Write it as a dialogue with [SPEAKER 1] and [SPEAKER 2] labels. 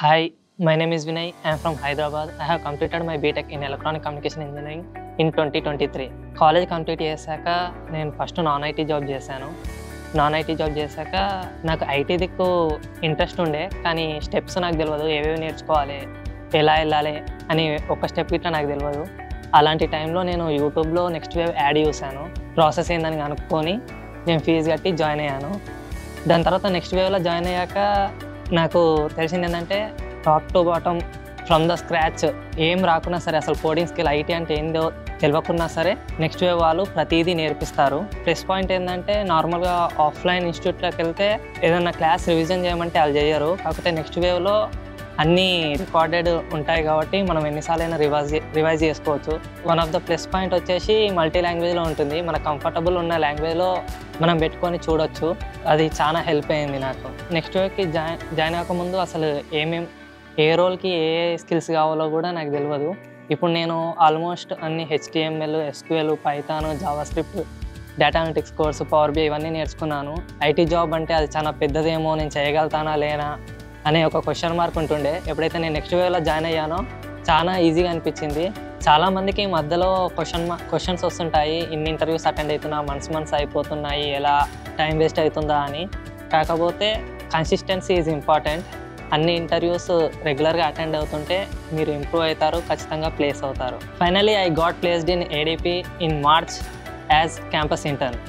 [SPEAKER 1] Hi, my name is Vinay. I am from Hyderabad. I have completed my BTech in Electronic Communication Engineering in 2023. College complete చేశాక నేను first non IT job చేశాను. Non IT job చేశాక నాకు IT దిక్కు interest ఉండే, కానీ steps నాకు తెలియదు, ఏవేవి నేర్చుకోవాలి, ఎలా వెళ్ళాలి అని ఒక స్టెప్ ఇట్లా నాకు తెలియదు. అలాంటి టైంలో నేను యూట్యూబ్లో నెక్స్ట్ వేవ్ యాడ్ చూశాను. ప్రాసెస్ ఏందని కనుక్కొని నేను ఫీజు కట్టి జాయిన్ అయ్యాను. దాని తర్వాత నెక్స్ట్ వేవ్లో జాయిన్ అయ్యాక నాకు తెలిసింది ఏంటంటే top to bottom from the scratch ఏం రాకున్నా సరే, అసలు కోడింగ్ స్కిల్ ఐటీ అంటే ఏందో తెలియకున్నా సరే నెక్స్ట్ వేవ్ వాళ్ళు ప్రతిదీ నేర్పిస్తారు. ప్లస్ పాయింట్ ఏంటంటే నార్మల్గా ఆఫ్లైన్ ఇన్స్టిట్యూట్లోకి వెళ్తే ఏదైనా క్లాస్ రివిజన్ చేయమంటే వాళ్ళు చేయరు. కాకపోతే నెక్స్ట్ వేవ్లో అన్నీ రికార్డెడ్ ఉంటాయి కాబట్టి మనం ఎన్నిసార్లైనా రివైజ్ చేసుకోవచ్చు. One of the plus point వచ్చేసి మల్టీ లాంగ్వేజ్లో ఉంటుంది. మన కంఫర్టబుల్ ఉన్న లాంగ్వేజ్లో మనం పెట్టుకొని చూడొచ్చు. అది చాలా హెల్ప్ అయింది నాకు. నెక్స్ట్ వేవ్కి జాయిన్ అవ్వకముందు అసలు ఏ రోల్కి ఏ స్కిల్స్ కావాలో కూడా నాకు తెలియదు. ఇప్పుడు నేను ఆల్మోస్ట్ అన్ని HTML, SQL, Python, JavaScript, data analytics course, power BI ఇవన్నీ నేర్చుకున్నాను. ఐటీ జాబ్ అంటే అది చాలా పెద్దదేమో, నేను చేయగలుగుతానా లేనా అనే ఒక క్వశ్చన్ మార్క్ ఉంటుండే. ఎప్పుడైతే నేను నెక్స్ట్ వేవ్లో జాయిన్ అయ్యానో చాలా ఈజీగా అనిపించింది. చాలామందికి మధ్యలో క్వశ్చన్స్ వస్తుంటాయి, ఇన్ని ఇంటర్వ్యూస్ అటెండ్ అవుతున్నా, మంత్స్ అయిపోతున్నాయి, ఎలా టైం వేస్ట్ అవుతుందా అని. కాకపోతే కన్సిస్టెన్సీ ఈజ్ ఇంపార్టెంట్. అన్ని ఇంటర్వ్యూస్ రెగ్యులర్గా అటెండ్ అవుతుంటే మీరు ఇంప్రూవ్ అవుతారు, ఖచ్చితంగా ప్లేస్ అవుతారు. Finally I got placed in ADP in March as campus intern.